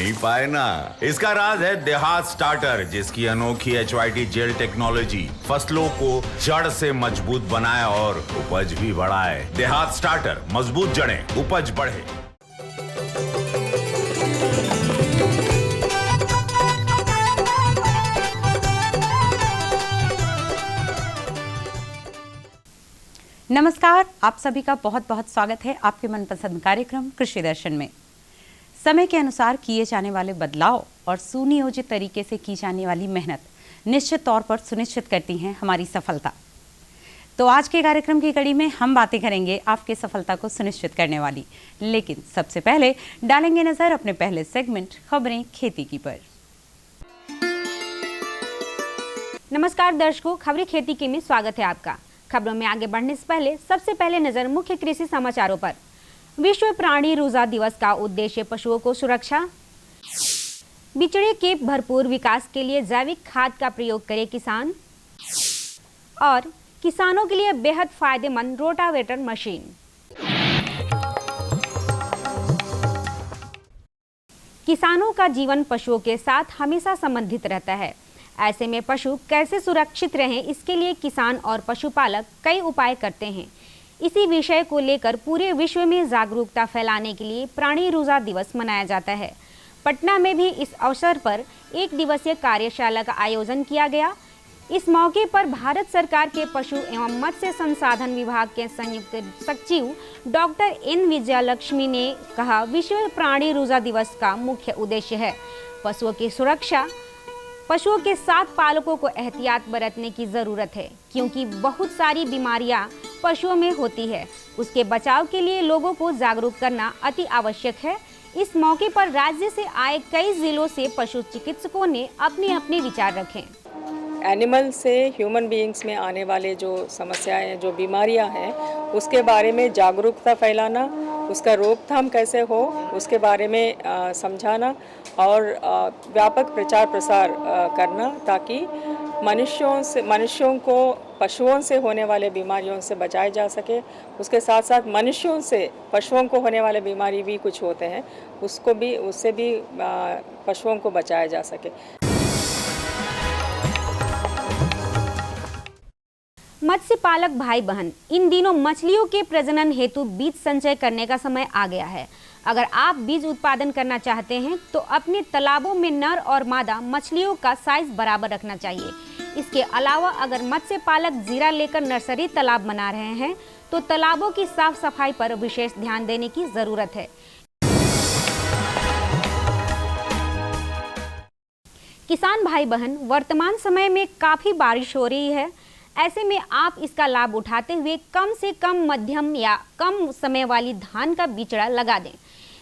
नहीं पाए ना। इसका राज है देहात स्टार्टर, जिसकी अनोखी HYT जेल टेक्नोलॉजी फसलों को जड़ से मजबूत बनाए और उपज भी बढ़ाए। देहात स्टार्टर, मजबूत जड़ें, उपज बढ़े। नमस्कार, आप सभी का बहुत बहुत स्वागत है आपके मनपसंद कार्यक्रम कृषि दर्शन में। समय के अनुसार किए जाने वाले बदलाव और सुनियोजित तरीके से की जाने वाली मेहनत निश्चित तौर पर सुनिश्चित करती हैं हमारी सफलता। तो आज के कार्यक्रम की कड़ी में हम बातें करेंगे आपकी सफलता को सुनिश्चित करने वाली, लेकिन सबसे पहले डालेंगे नजर अपने पहले सेगमेंट खबरें खेती की पर। नमस्कार दर्शकों, खबरें खेती की में स्वागत है आपका। खबरों में आगे बढ़ने से पहले सबसे पहले नजर मुख्य कृषि समाचारों पर। विश्व प्राणी रोजा दिवस का उद्देश्य पशुओं को सुरक्षा, बिचड़े के भरपूर विकास के लिए जैविक खाद का प्रयोग करे किसान, और किसानों के लिए बेहद फायदेमंद रोटावेटर मशीन। किसानों का जीवन पशुओं के साथ हमेशा संबंधित रहता है। ऐसे में पशु कैसे सुरक्षित रहें, इसके लिए किसान और पशुपालक कई उपाय करते हैं। इसी विषय को लेकर पूरे विश्व में जागरूकता फैलाने के लिए प्राणी रोजा दिवस मनाया जाता है। पटना में भी इस अवसर पर एक दिवसीय कार्यशाला का आयोजन किया गया। इस मौके पर भारत सरकार के पशु एवं मत्स्य संसाधन विभाग के संयुक्त सचिव डॉक्टर N विजयलक्ष्मी ने कहा, विश्व प्राणी रोजा दिवस का मुख्य उद्देश्य है पशुओं की सुरक्षा। पशुओं के साथ पालकों को एहतियात बरतने की जरूरत है, क्योंकि बहुत सारी बीमारियां पशुओं में होती है। उसके बचाव के लिए लोगों को जागरूक करना अति आवश्यक है। इस मौके पर राज्य से आए कई जिलों से पशु चिकित्सकों ने अपने अपने विचार रखे। एनिमल से ह्यूमन बीइंग्स में आने वाले जो समस्याएं, जो बीमारियां हैं, उसके बारे में जागरूकता फैलाना, उसका रोकथाम कैसे हो उसके बारे में समझाना और व्यापक प्रचार प्रसार करना, ताकि मनुष्यों को पशुओं से होने वाले बीमारियों से बचाया जा सके। उसके साथ साथ मनुष्यों से पशुओं को होने वाले बीमारी भी कुछ होते हैं, उससे भी पशुओं को बचाया जा सके। मत्स्य पालक भाई बहन, इन दिनों मछलियों के प्रजनन हेतु बीज संचय करने का समय आ गया है। अगर आप बीज उत्पादन करना चाहते हैं तो अपने तालाबों में नर और मादा मछलियों का साइज बराबर रखना चाहिए। इसके अलावा अगर मत्स्य पालक जीरा लेकर नर्सरी तालाब बना रहे हैं तो तालाबों की साफ सफाई पर विशेष ध्यान देने की जरूरत है। किसान भाई बहन, वर्तमान समय में काफी बारिश हो रही है। ऐसे में आप इसका लाभ उठाते हुए कम से कम मध्यम या कम समय वाली धान का बिचड़ा लगा दें।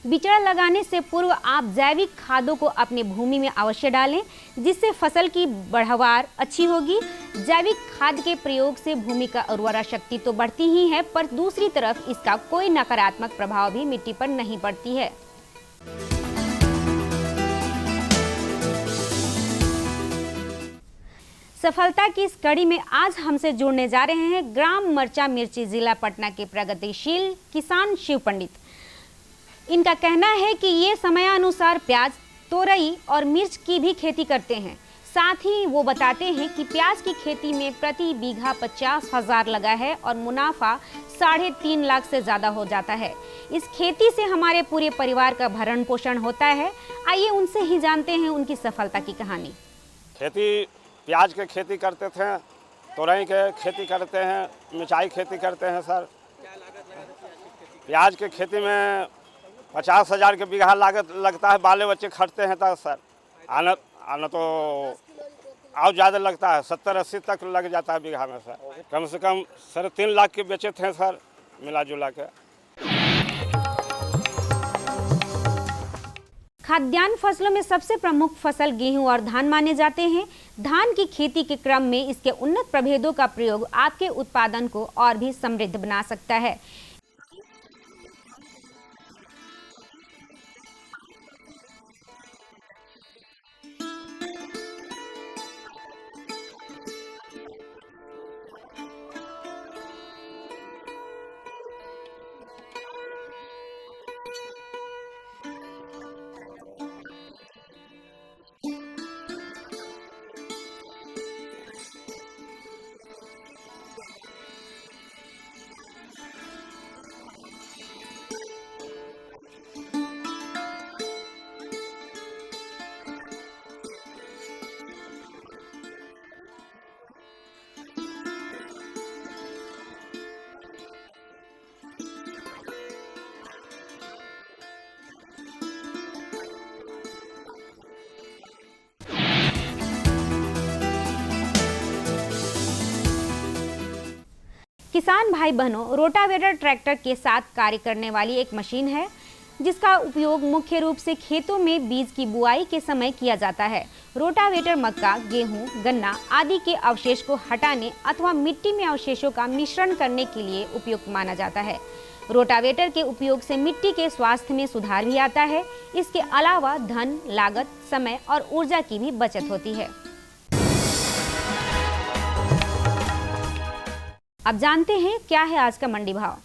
बिचड़ा लगाने से पूर्व आप जैविक खादों को अपनी भूमि में अवश्य डालें, जिससे फसल की पैदावार अच्छी होगी। जैविक खाद के प्रयोग से भूमि का उर्वरा शक्ति तो बढ़ती ही है, पर दूसरी तरफ इसका कोई नकारात्मक प्रभाव भी मिट्टी पर नहीं पड़ती है। सफलता की इस कड़ी में आज हमसे जुड़ने जा रहे हैं ग्राम मरचा मिर्ची, जिला पटना के प्रगतिशील किसान शिव पंडित। इनका कहना है कि ये समयानुसार प्याज, तोरई और मिर्च की भी खेती करते हैं। साथ ही वो बताते हैं कि प्याज की खेती में प्रति बीघा 50,000 लगा है और मुनाफा 3.5 लाख से ज्यादा हो जाता है। इस खेती से हमारे पूरे परिवार का भरण पोषण होता है। आइए उनसे ही जानते हैं उनकी सफलता की कहानी। खेती प्याज के खेती करते थे, तोरई के खेती करते हैं, मिर्चाई खेती करते हैं सर। प्याज के खेती में 50,000 के बीघा लागत लगता है, बाले बच्चे खटते हैं तो सर आना तो और ज़्यादा लगता है, 70-80 तक लग जाता है बीघा में सर। कम से कम 3.5 लाख के बेचे थे सर, मिला जुला के। खाद्यान्न फसलों में सबसे प्रमुख फसल गेहूं और धान माने जाते हैं। धान की खेती के क्रम में इसके उन्नत प्रभेदों का प्रयोग आपके उत्पादन को और भी समृद्ध बना सकता है। किसान भाई बहनों, रोटावेटर ट्रैक्टर के साथ कार्य करने वाली एक मशीन है जिसका उपयोग मुख्य रूप से खेतों में बीज की बुआई के समय किया जाता है। रोटावेटर मक्का, गेहूं, गन्ना आदि के अवशेष को हटाने अथवा मिट्टी में अवशेषों का मिश्रण करने के लिए उपयुक्त माना जाता है। रोटावेटर के उपयोग से मिट्टी के स्वास्थ्य में सुधार भी आता है। इसके अलावा धन, लागत, समय और ऊर्जा की भी बचत होती है। अब जानते हैं क्या है आज का मंडी भाव।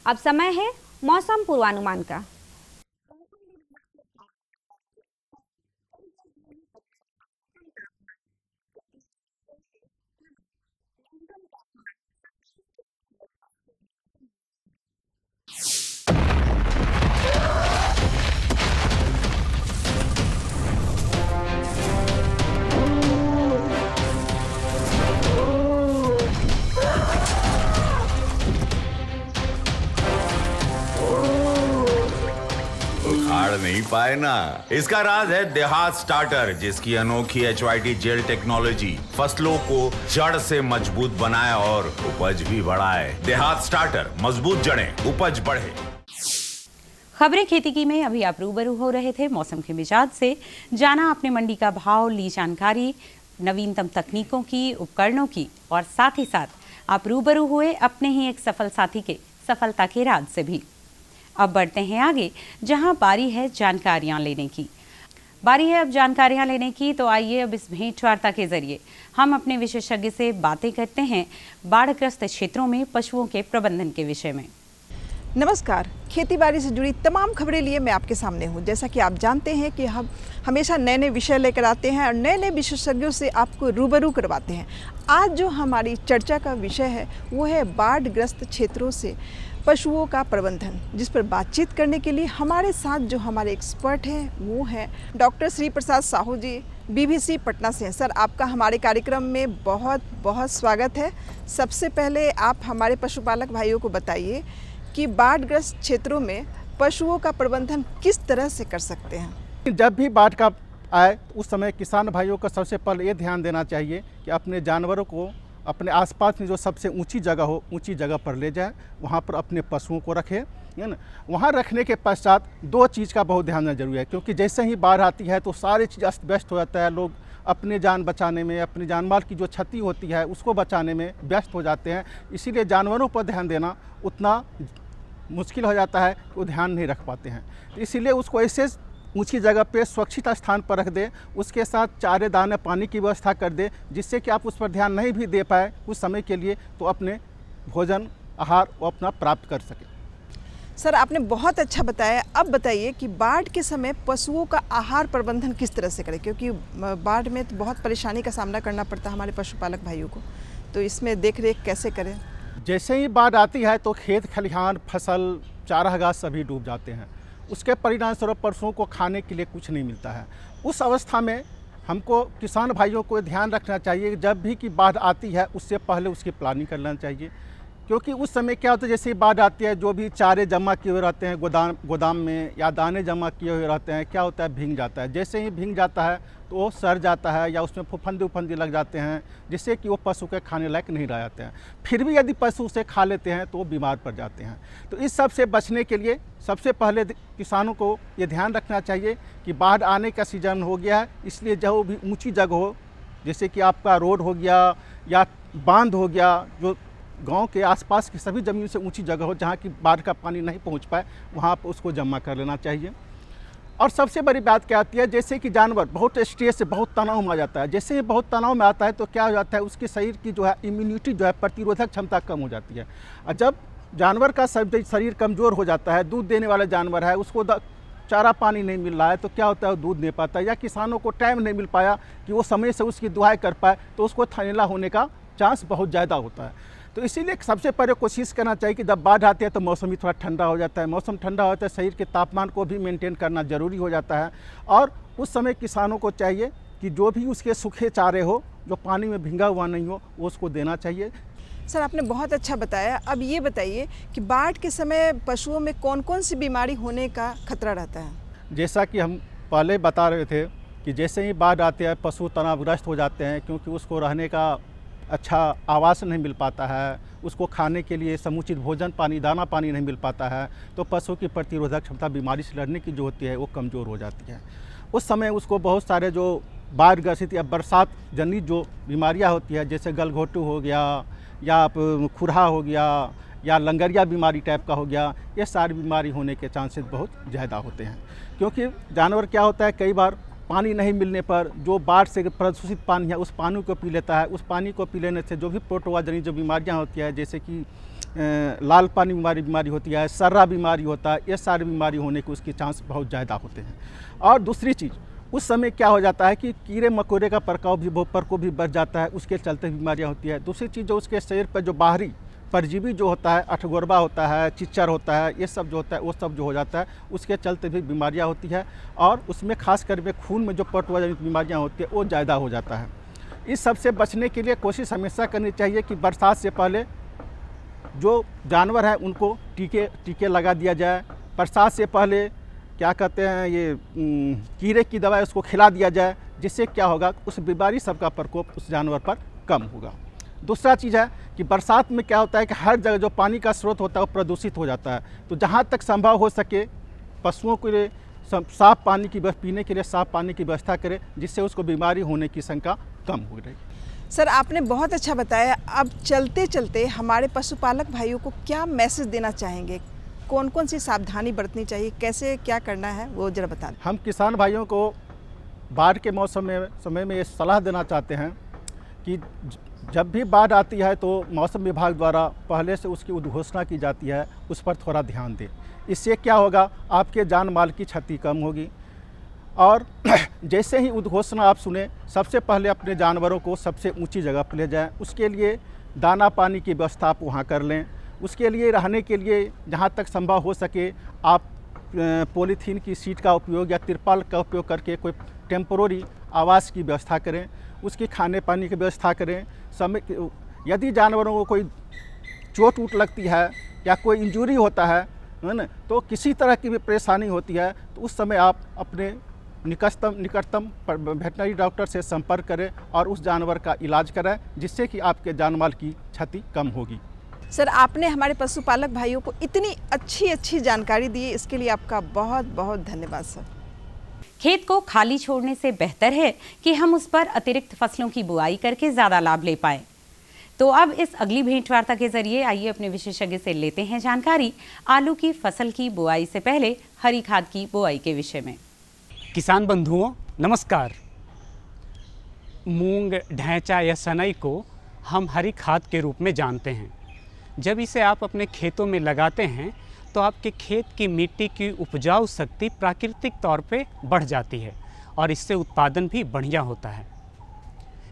अब समय है मौसम पूर्वानुमान का। उखाड़ नहीं पाए ना। इसका राज है देहात स्टार्टर, जिसकी अनोखी HYT जेल टेक्नोलॉजी फसलों को जड़ से मजबूत बनाए और उपज भी बढ़ाए। देहात स्टार्टर, मजबूत जड़ें, उपज बढ़े। खबरें खेती की में अभी आप रूबरू हो रहे थे मौसम के मिजाज से। जाना आपने मंडी का भाव, ली जानकारी नवीनतम तकनीकों की, उपकरणों की, और साथ ही साथ आप रूबरू हुए अपने ही एक सफल साथी के सफलता के राज से भी। अब बढ़ते हैं आगे, जहां बारी है जानकारियां लेने की। बारी है अब जानकारियां लेने की, तो आइए अब इस भेंटवार्ता के जरिए हम अपने विशेषज्ञ से बातें करते हैं बाढ़ग्रस्त क्षेत्रों में पशुओं के प्रबंधन के विषय में। नमस्कार, खेती बाड़ी से जुड़ी तमाम खबरें लिए मैं आपके सामने हूँ। जैसा कि आप जानते हैं कि हम हमेशा नए नए विषय लेकर आते हैं और नए नए विशेषज्ञों से आपको रूबरू करवाते हैं। आज जो हमारी चर्चा का विषय है वो है बाढ़ग्रस्त क्षेत्रों से पशुओं का प्रबंधन, जिस पर बातचीत करने के लिए हमारे साथ जो हमारे एक्सपर्ट हैं वो हैं डॉक्टर श्री प्रसाद साहू जी, BBC पटना से। सर, आपका हमारे कार्यक्रम में बहुत बहुत स्वागत है। सबसे पहले आप हमारे पशुपालक भाइयों को बताइए कि बाढ़ग्रस्त क्षेत्रों में पशुओं का प्रबंधन किस तरह से कर सकते हैं। जब भी बाढ़ का आए उस समय किसान भाइयों को सबसे पहले ये ध्यान देना चाहिए कि अपने जानवरों को अपने आसपास में जो सबसे ऊंची जगह हो, ऊंची जगह पर ले जाए, वहाँ पर अपने पशुओं को रखें, है ना। वहाँ रखने के पश्चात दो चीज़ का बहुत ध्यान देना जरूरी है, क्योंकि जैसे ही बाढ़ आती है तो सारी चीज़ अस्त व्यस्त हो जाता है। लोग अपने जान बचाने में, अपने जानमाल की जो क्षति होती है उसको बचाने में व्यस्त हो जाते हैं। इसीलिए जानवरों पर ध्यान देना उतना मुश्किल हो जाता है कि वो ध्यान नहीं रख पाते हैं। इसीलिए उसको ऐसे ऊंची जगह पे सुरक्षित स्थान पर रख दे, उसके साथ चारे दाने पानी की व्यवस्था कर दे, जिससे कि आप उस पर ध्यान नहीं भी दे पाए कुछ समय के लिए तो अपने भोजन आहार वो अपना प्राप्त कर सके। सर, आपने बहुत अच्छा बताया। अब बताइए कि बाढ़ के समय पशुओं का आहार प्रबंधन किस तरह से करें, क्योंकि बाढ़ में तो बहुत परेशानी का सामना करना पड़ता है हमारे पशुपालक भाइयों को, तो इसमें देख रेख कैसे करें। जैसे ही बाढ़ आती है तो खेत खलिहान, फसल, चारागाह सभी डूब जाते हैं। उसके परिणाम स्वरूप पशुओं को खाने के लिए कुछ नहीं मिलता है। उस अवस्था में हमको किसान भाइयों को ध्यान रखना चाहिए कि जब भी कि बाढ़ आती है उससे पहले उसकी प्लानिंग कर लेना चाहिए, क्योंकि उस समय क्या होता है, जैसे बाढ़ आती है जो भी चारे जमा किए हुए रहते हैं गोदाम में या दाने जमा किए हुए रहते हैं, क्या होता है, भीग जाता है। जैसे ही भीग जाता है तो वो सड़ जाता है या उसमें फफूंदी उफंदी लग जाते हैं, जिससे कि वो पशु के खाने लायक नहीं रह जाते हैं। फिर भी यदि पशु उसे खा लेते हैं तो वो बीमार पड़ जाते हैं। तो इस सब से बचने के लिए सबसे पहले किसानों को ये ध्यान रखना चाहिए कि बाढ़ आने का सीजन हो गया है, इसलिए जो भी ऊँची जगह हो, जैसे कि आपका रोड हो गया या बांध हो गया, जो गांव के आसपास की सभी ज़मीन से ऊंची जगह हो जहां की बाढ़ का पानी नहीं पहुंच पाए, वहां पर उसको जमा कर लेना चाहिए। और सबसे बड़ी बात क्या आती है, जैसे कि जानवर बहुत स्ट्रेस से, बहुत तनाव में आ जाता है। जैसे ही बहुत तनाव में आता है तो क्या हो जाता है, उसके शरीर की जो है इम्यूनिटी जो है, प्रतिरोधक क्षमता कम हो जाती है। और जब जानवर का शरीर कमज़ोर हो जाता है, दूध देने वाला जानवर है, उसको चारा पानी नहीं मिल रहा है तो क्या होता है, वो दूध नहीं पाता, या किसानों को टाइम नहीं मिल पाया कि वो समय से उसकी दुहाई कर पाए, तो उसको थैला होने का चांस बहुत ज़्यादा होता है। तो इसीलिए सबसे पहले कोशिश करना चाहिए कि जब बाढ़ आती है तो मौसम भी थोड़ा ठंडा हो जाता है। मौसम ठंडा होता है, शरीर के तापमान को भी मेंटेन करना ज़रूरी हो जाता है। और उस समय किसानों को चाहिए कि जो भी उसके सूखे चारे हो, जो पानी में भींगा हुआ नहीं हो, वो उसको देना चाहिए। सर आपने बहुत अच्छा बताया। अब ये बताइए कि बाढ़ के समय पशुओं में कौन कौन सी बीमारी होने का खतरा रहता है? जैसा कि हम पहले बता रहे थे कि जैसे ही बाढ़ आते हैं पशु तनावग्रस्त हो जाते हैं, क्योंकि उसको रहने का अच्छा आवास नहीं मिल पाता है, उसको खाने के लिए समुचित भोजन पानी दाना पानी नहीं मिल पाता है, तो पशु की प्रतिरोधक क्षमता बीमारी से लड़ने की जो होती है वो कमज़ोर हो जाती है। उस समय उसको बहुत सारे जो बाढ़ ग्रसित या बरसात जनित जो बीमारियां होती है, जैसे गलघोटू हो गया या खुरहा हो गया या लंगरिया बीमारी टाइप का हो गया, ये सारी बीमारी होने के चांसेस बहुत ज़्यादा होते हैं। क्योंकि जानवर क्या होता है, कई बार पानी नहीं मिलने पर जो बाढ़ से प्रदूषित पानी है उस पानी को पी लेता है। उस पानी को पी लेने से जो भी प्रोटोजोआ जनित जो बीमारियां होती है, जैसे कि लाल पानी बीमारी होती है, सर्रा बीमारी होता है, ये सारी बीमारी होने के उसके चांस बहुत ज़्यादा होते हैं। और दूसरी चीज़, उस समय क्या हो जाता है कि कीड़े मकोड़े का प्रकोप भी बढ़ जाता है, उसके चलते बीमारियाँ होती है। दूसरी चीज़, जो उसके शरीर पर जो बाहरी परजीवी जो होता है, अठगोरबा होता है, चिच्चर होता है, ये सब जो होता है वो सब जो हो जाता है, उसके चलते भी बीमारियाँ होती है। और उसमें खास कर में खून में जो प्रोटोजोआ जनित बीमारियाँ होती है वो ज़्यादा हो जाता है। इस सब से बचने के लिए कोशिश हमेशा करनी चाहिए कि बरसात से पहले जो जानवर हैं उनको टीके लगा दिया जाए। बरसात से पहले क्या कहते हैं, ये कीड़े की दवाई उसको खिला दिया जाए, जिससे क्या होगा, उस बीमारी सबका प्रकोप उस जानवर पर कम होगा। दूसरा चीज़ है कि बरसात में क्या होता है कि हर जगह जो पानी का स्रोत होता है वो प्रदूषित हो जाता है। तो जहाँ तक संभव हो सके पशुओं के लिए साफ़ पानी की पीने के लिए साफ़ पानी की व्यवस्था करें, जिससे उसको बीमारी होने की शंका कम हो रही। सर आपने बहुत अच्छा बताया। अब चलते चलते हमारे पशुपालक भाइयों को क्या मैसेज देना चाहेंगे? कौन कौन सी सावधानी बरतनी चाहिए, कैसे क्या करना है, वो जरा बता दें। हम किसान भाइयों को बाढ़ के समय में ये सलाह देना चाहते हैं कि जब भी बाढ़ आती है तो मौसम विभाग द्वारा पहले से उसकी उद्घोषणा की जाती है, उस पर थोड़ा ध्यान दें। इससे क्या होगा, आपके जान माल की क्षति कम होगी। और जैसे ही उद्घोषणा आप सुने, सबसे पहले अपने जानवरों को सबसे ऊंची जगह पर ले जाएं। उसके लिए दाना पानी की व्यवस्था आप वहाँ कर लें। उसके लिए रहने के लिए जहाँ तक संभव हो सके आप पॉलीथीन की सीट का उपयोग या तिरपाल का उपयोग करके कोई टेम्पोररी आवास की व्यवस्था करें। उसकी खाने पानी की व्यवस्था करें। समय यदि जानवरों को कोई चोट वोट लगती है या कोई इंजरी होता है ना, तो किसी तरह की भी परेशानी होती है, तो उस समय आप अपने निकटतम वेटनरी डॉक्टर से संपर्क करें और उस जानवर का इलाज करें, जिससे कि आपके जानमाल की क्षति कम होगी। सर आपने हमारे पशुपालक भाइयों को इतनी अच्छी जानकारी दी, इसके लिए आपका बहुत बहुत धन्यवाद सर। खेत को खाली छोड़ने से बेहतर है कि हम उस पर अतिरिक्त फसलों की बुआई करके ज़्यादा लाभ ले पाएं। तो अब इस अगली भेंट वार्ता के जरिए आइए अपने विशेषज्ञ से लेते हैं जानकारी आलू की फसल की बुआई से पहले हरी खाद की बुआई के विषय में। किसान बंधुओं नमस्कार। मूंग, ढैंचा या सनई को हम हरी खाद के रूप में जानते हैं। जब इसे आप अपने खेतों में लगाते हैं तो आपके खेत की मिट्टी की उपजाऊ शक्ति प्राकृतिक तौर पे बढ़ जाती है और इससे उत्पादन भी बढ़िया होता है।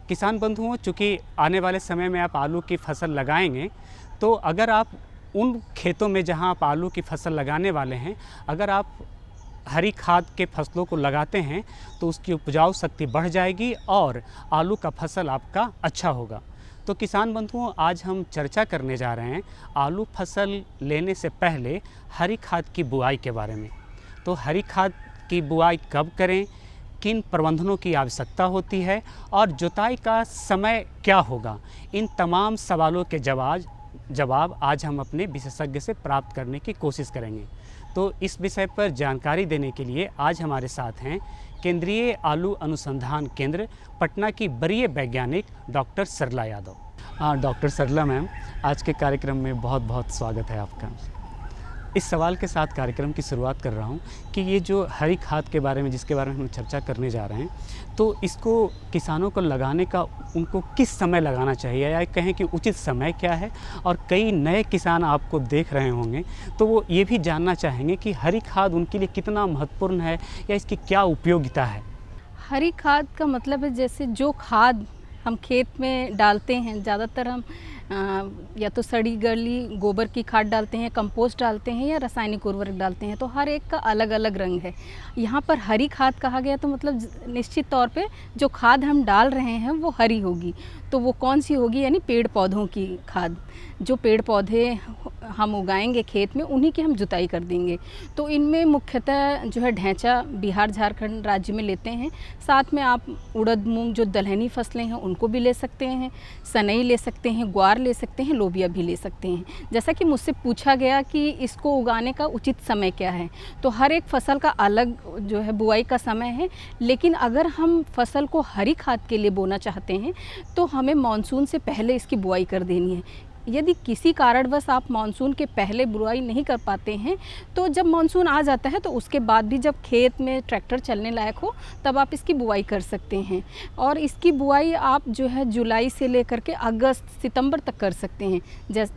किसान बंधुओं, चूँकि आने वाले समय में आप आलू की फसल लगाएंगे, तो अगर आप उन खेतों में जहां आप आलू की फसल लगाने वाले हैं, अगर आप हरी खाद के फसलों को लगाते हैं तो उसकी उपजाऊ शक्ति बढ़ जाएगी और आलू का फसल आपका अच्छा होगा। तो किसान बंधुओं, आज हम चर्चा करने जा रहे हैं आलू फसल लेने से पहले हरी खाद की बुआई के बारे में। तो हरी खाद की बुआई कब करें, किन प्रबंधनों की आवश्यकता होती है और जुताई का समय क्या होगा, इन तमाम सवालों के जवाब आज हम अपने विशेषज्ञ से प्राप्त करने की कोशिश करेंगे। तो इस विषय पर जानकारी देने के लिए आज हमारे साथ हैं केंद्रीय आलू अनुसंधान केंद्र पटना की वरीय वैज्ञानिक डॉक्टर सरला यादव। डॉक्टर सरला मैम, आज के कार्यक्रम में बहुत बहुत स्वागत है आपका। इस सवाल के साथ कार्यक्रम की शुरुआत कर रहा हूं कि ये जो हरी खाद के बारे में जिसके बारे में हम चर्चा करने जा रहे हैं, तो इसको किसानों को लगाने का उनको किस समय लगाना चाहिए, या कहें कि उचित समय क्या है। और कई नए किसान आपको देख रहे होंगे तो वो ये भी जानना चाहेंगे कि हरी खाद उनके लिए कितना महत्वपूर्ण है या इसकी क्या उपयोगिता है। हरी खाद का मतलब है जैसे जो खाद हम खेत में डालते हैं, ज़्यादातर हम या तो सड़ी गली गोबर की खाद डालते हैं, कंपोस्ट डालते हैं या रासायनिक उर्वरक डालते हैं, तो हर एक का अलग अलग रंग है। यहाँ पर हरी खाद कहा गया तो मतलब निश्चित तौर पे जो खाद हम डाल रहे हैं वो हरी होगी। तो वो कौन सी होगी? यानी पेड़ पौधों की खाद। जो पेड़ पौधे हम उगाएंगे खेत में उन्हीं की हम जुताई कर देंगे। तो इनमें मुख्यतः जो है ढैंचा बिहार झारखंड राज्य में लेते हैं, साथ में आप उड़द मूंग जो दलहनी फसलें हैं उनको भी ले सकते हैं, सनई ले सकते हैं, ग्वार ले सकते हैं, लोबिया भी ले सकते हैं। जैसा कि मुझसे पूछा गया कि इसको उगाने का उचित समय क्या है, तो हर एक फसल का अलग जो है बुआई का समय है। लेकिन अगर हम फसल को हरी खाद के लिए बोना चाहते हैं तो हमें मानसून से पहले इसकी बुआई कर देनी है। यदि किसी कारणवश आप मानसून के पहले बुआई नहीं कर पाते हैं तो जब मानसून आ जाता है तो उसके बाद भी जब खेत में ट्रैक्टर चलने लायक हो तब आप इसकी बुआई कर सकते हैं। और इसकी बुआई आप जो है जुलाई से लेकर के अगस्त सितंबर तक कर सकते हैं।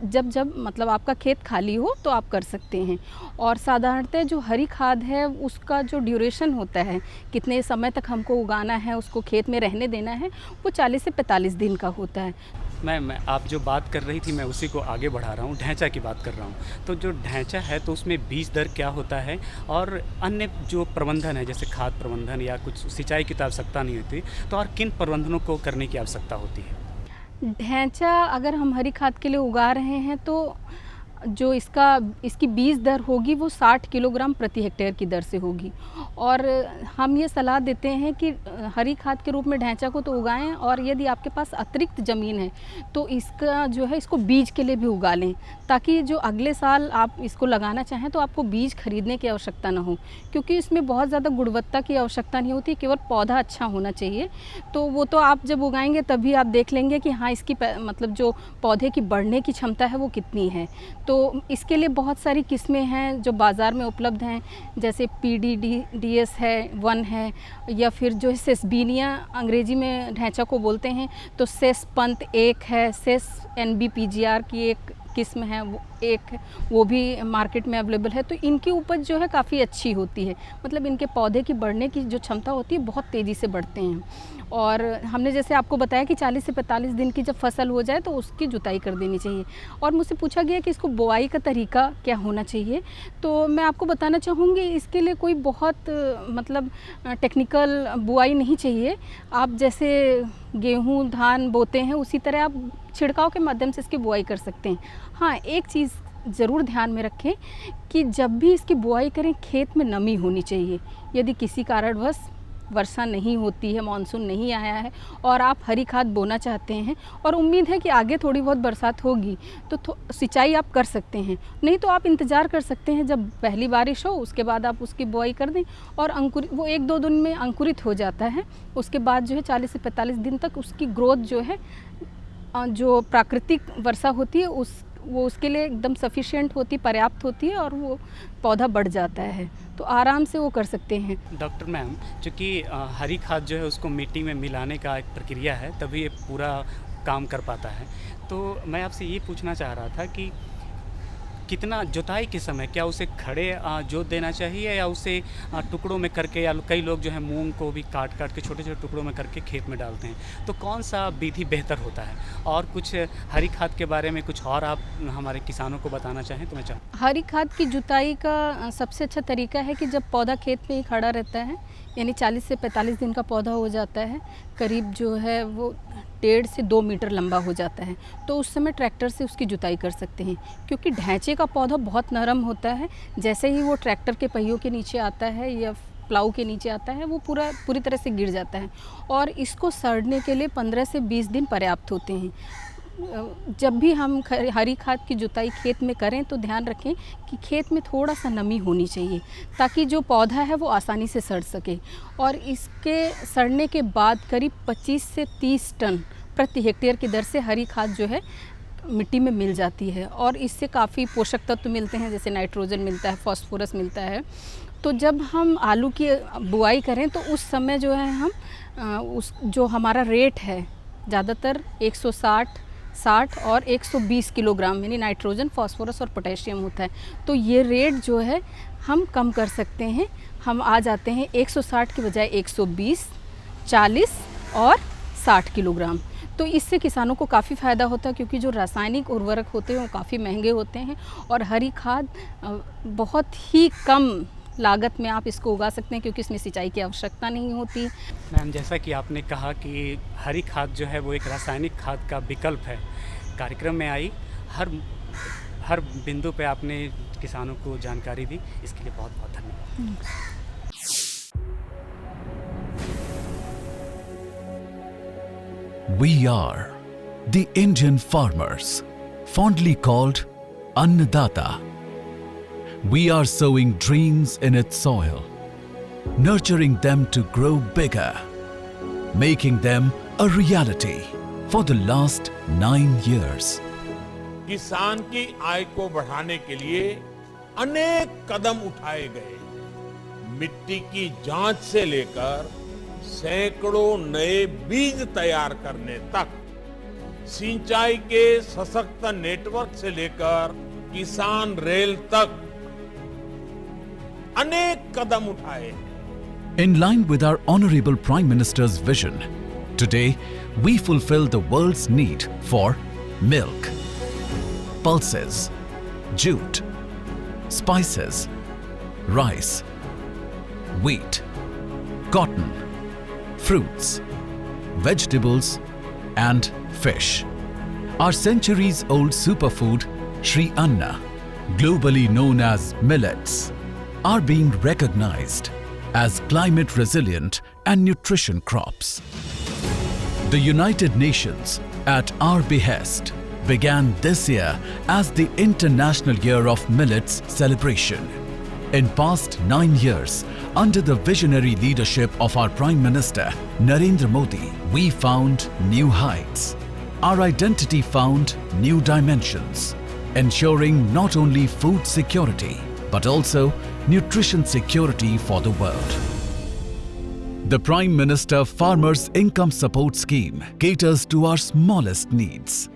जब मतलब आपका खेत खाली हो तो आप कर सकते हैं। और साधारणतः जो हरी खाद है उसका जो ड्यूरेशन होता है, कितने समय तक हमको उगाना है, उसको खेत में रहने देना है, वो 40 से 45 दिन का होता है। मैं आप जो बात कर रही थी मैं उसी को आगे बढ़ा रहा हूँ, ढैंचा की बात कर रहा हूँ। तो जो ढैंचा है तो उसमें बीज दर क्या होता है और अन्य जो प्रबंधन है जैसे खाद प्रबंधन या कुछ सिंचाई की तो आवश्यकता नहीं होती, तो और किन प्रबंधनों को करने की आवश्यकता होती है? ढैंचा अगर हम हरी खाद के लिए उगा रहे हैं तो जो इसकी बीज दर होगी वो 60 किलोग्राम प्रति हेक्टेयर की दर से होगी। और हम ये सलाह देते हैं कि हरी खाद के रूप में ढैंचा को तो उगाएं, और यदि आपके पास अतिरिक्त ज़मीन है तो इसका जो है इसको बीज के लिए भी उगा लें, ताकि जो अगले साल आप इसको लगाना चाहें तो आपको बीज खरीदने की आवश्यकता ना हो, क्योंकि इसमें बहुत ज़्यादा गुणवत्ता की आवश्यकता नहीं होती, केवल पौधा अच्छा होना चाहिए। तो वो तो आप जब उगाएंगे तभी आप देख लेंगे कि हाँ इसकी मतलब जो पौधे की बढ़ने की क्षमता है वो कितनी है। तो इसके लिए बहुत सारी किस्में हैं जो बाज़ार में उपलब्ध हैं, जैसे PDDS है, 1 है, या फिर जो है सेसबीनिया अंग्रेजी में ढैंचा को बोलते हैं, तो सेस पंत 1 है, सेस NBPGR की एक किस्म है, वो भी मार्केट में अवेलेबल है। तो इनकी उपज जो है काफ़ी अच्छी होती है, मतलब इनके पौधे की बढ़ने की जो क्षमता होती है बहुत तेज़ी से बढ़ते हैं। और हमने जैसे आपको बताया कि 40 से 45 दिन की जब फसल हो जाए तो उसकी जुताई कर देनी चाहिए। और मुझसे पूछा गया कि इसको बुआई का तरीका क्या होना चाहिए, तो मैं आपको बताना चाहूँगी इसके लिए कोई बहुत मतलब टेक्निकल बुआई नहीं चाहिए। आप जैसे गेहूँ धान बोते हैं उसी तरह आप छिड़काव के माध्यम से इसकी बुआई कर सकते हैं। हाँ, एक चीज़ ज़रूर ध्यान में रखें कि जब भी इसकी बुआई करें खेत में नमी होनी चाहिए। यदि किसी कारणवश वर्षा नहीं होती है, मानसून नहीं आया है और आप हरी खाद बोना चाहते हैं और उम्मीद है कि आगे थोड़ी बहुत बरसात होगी तो सिंचाई आप कर सकते हैं, नहीं तो आप इंतज़ार कर सकते हैं जब पहली बारिश हो, उसके बाद आप उसकी बुआई कर दें और अंकुरित वो 1-2 दिन में अंकुरित हो जाता है। उसके बाद जो है 40 से 45 दिन तक उसकी ग्रोथ जो है जो प्राकृतिक वर्षा होती है वो उसके लिए एकदम सफिशिएंट होती, पर्याप्त होती है और वो पौधा बढ़ जाता है, तो आराम से वो कर सकते हैं। डॉक्टर मैम, चूँकि हरी खाद जो है उसको मिट्टी में मिलाने का एक प्रक्रिया है तभी ये पूरा काम कर पाता है, तो मैं आपसे ये पूछना चाह रहा था कि कितना जुताई के समय क्या उसे खड़े जोत देना चाहिए या उसे टुकड़ों में करके, या कई लोग जो है मूंग को भी काट के छोटे छोटे टुकड़ों में करके खेत में डालते हैं, तो कौन सा विधि बेहतर होता है? और कुछ हरी खाद के बारे में कुछ और आप हमारे किसानों को बताना चाहें तो मैं चाहूँ। हरी खाद की जुताई का सबसे अच्छा तरीका है कि जब पौधा खेत में ही खड़ा रहता है, यानी 40 से 45 दिन का पौधा हो जाता है, करीब जो है वो 1.5 से 2 मीटर लंबा हो जाता है, तो उस समय ट्रैक्टर से उसकी जुताई कर सकते हैं। क्योंकि ढैंचे का पौधा बहुत नरम होता है, जैसे ही वो ट्रैक्टर के पहियों के नीचे आता है या प्लाऊ के नीचे आता है वो पूरी तरह से गिर जाता है और इसको सड़ने के लिए 15 से 20 दिन पर्याप्त होते हैं। जब भी हम हरी खाद की जुताई खेत में करें तो ध्यान रखें कि खेत में थोड़ा सा नमी होनी चाहिए ताकि जो पौधा है वो आसानी से सड़ सके। और इसके सड़ने के बाद करीब 25 से 30 टन प्रति हेक्टेयर की दर से हरी खाद जो है मिट्टी में मिल जाती है और इससे काफ़ी पोषक तत्व मिलते हैं, जैसे नाइट्रोजन मिलता है, फास्फोरस मिलता है। तो जब हम आलू की बुआई करें तो उस समय जो है हम उस जो हमारा रेट है ज़्यादातर 160 और 120 किलोग्राम यानी नाइट्रोजन, फास्फोरस और पोटेशियम होता है। तो ये रेट जो है हम कम कर सकते हैं, हम आ जाते हैं 160 की बजाय 120, 40 और 60 किलोग्राम। तो इससे किसानों को काफ़ी फ़ायदा होता है, क्योंकि जो रासायनिक उर्वरक होते हैं वो काफ़ी महंगे होते हैं और हरी खाद बहुत ही कम लागत में आप इसको उगा सकते हैं, क्योंकि इसमें सिंचाई की आवश्यकता नहीं होती। मैम, जैसा कि आपने कहा कि हरी खाद जो है वो एक रासायनिक खाद का विकल्प है, कार्यक्रम में आई हर बिंदु पे आपने किसानों को जानकारी दी, इसके लिए बहुत बहुत धन्यवाद। We are the Indian farmers, fondly called Annadata. We are sowing dreams in its soil, nurturing them to grow bigger, making them a reality for the last 9 years. किसान की आय को बढ़ाने के लिए अनेक कदम उठाए गए। मिट्टी की जांच से लेकर सैकड़ों नए बीज तैयार करने तक, सिंचाई के सशक्त नेटवर्क से लेकर किसान रेल तक अनेक कदम उठाए। In line with our Honorable Prime Minister's vision, today we fulfill the world's need for milk, pulses, jute, spices, rice, wheat, cotton, fruits, vegetables and fish. Our centuries-old superfood, Shri Anna, globally known as millets, are being recognized as climate resilient and nutrition crops. The United Nations, at our behest, began this year as the International Year of Millets celebration. In past 9 years, under the visionary leadership of our Prime Minister Narendra Modi, we found new heights. Our identity found new dimensions, ensuring not only food security but also nutrition security for the world. The Prime Minister Farmers Income Support Scheme caters to our smallest needs.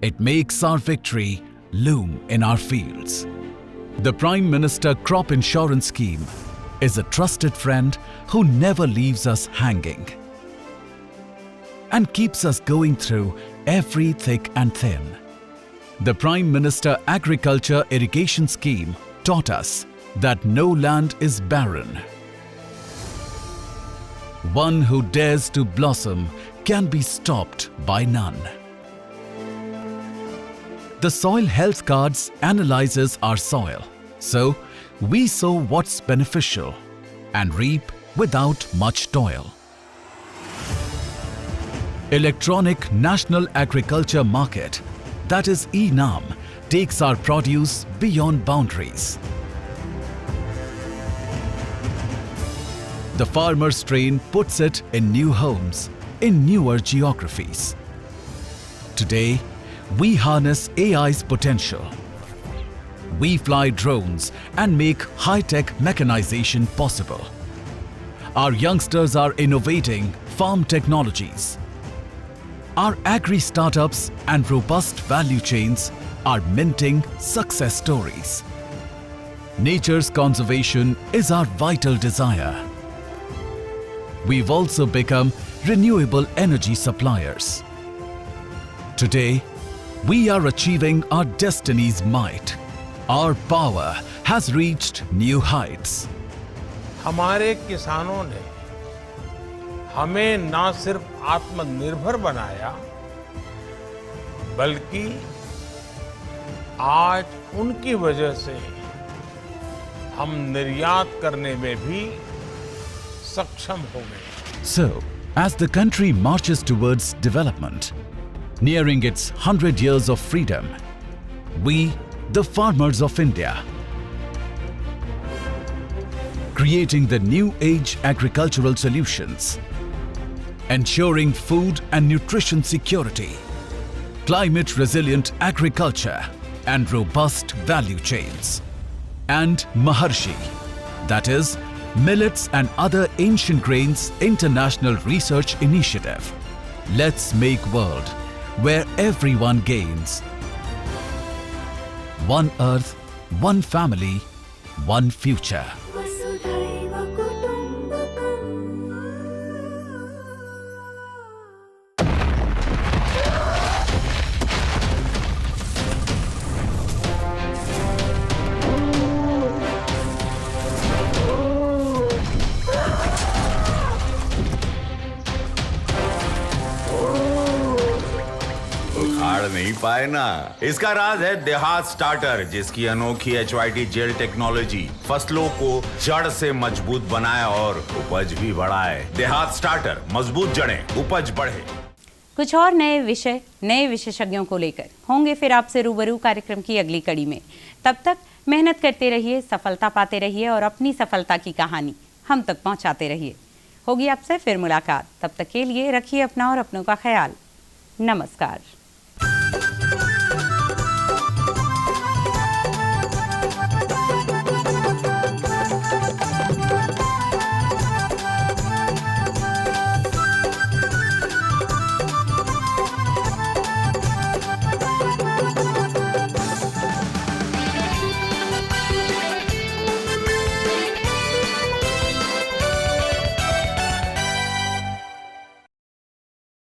It makes our victory loom in our fields. The Prime Minister Crop Insurance Scheme is a trusted friend who never leaves us hanging and keeps us going through every thick and thin. The Prime Minister Agriculture Irrigation Scheme taught us that no land is barren. One who dares to blossom can be stopped by none. The Soil Health Cards analyzes our soil, so we sow what's beneficial and reap without much toil. Electronic National Agriculture Market, that is e-NAM, takes our produce beyond boundaries. The farmer's train puts it in new homes, in newer geographies. Today, we harness AI's potential. We fly drones and make high-tech mechanization possible. Our youngsters are innovating farm technologies. Our agri-startups and robust value chains are minting success stories. Nature's conservation is our vital desire. We've also become renewable energy suppliers. Today, we are achieving our destiny's might. Our power has reached new heights. हमारे किसानों ने हमें न सिर्फ आत्मनिर्भर बनाया, बल्कि आज उनकी वजह से हम निर्यात करने में भी सक्षम हो गए। So, as the country marches towards development, nearing its 100 years of freedom, we, the farmers of India, creating the new age agricultural solutions, ensuring food and nutrition security, climate resilient agriculture and robust value chains, and Maharshi, that is Millets and Other Ancient Grains International Research Initiative. Let's make world where everyone gains. One earth, one family, one future. पाए ना। इसका राज है देहात starter, जिसकी अनोखी HYT jail technology फसलों को जड़ से मजबूत बनाए और उपज भी बढ़ाए। देहात स्टार्टर, मजबूत जड़ें, उपज बढ़े। कुछ और नए विषय, नए विशेषज्ञों को लेकर होंगे फिर आपसे रूबरू कार्यक्रम की अगली कड़ी में। तब तक मेहनत करते रहिए, सफलता पाते रहिए और अपनी सफलता की कहानी हम तक पहुंचाते रहिए। होगी आपसे फिर मुलाकात। तब तक के लिए रखिए अपना और अपनों का ख्याल। नमस्कार।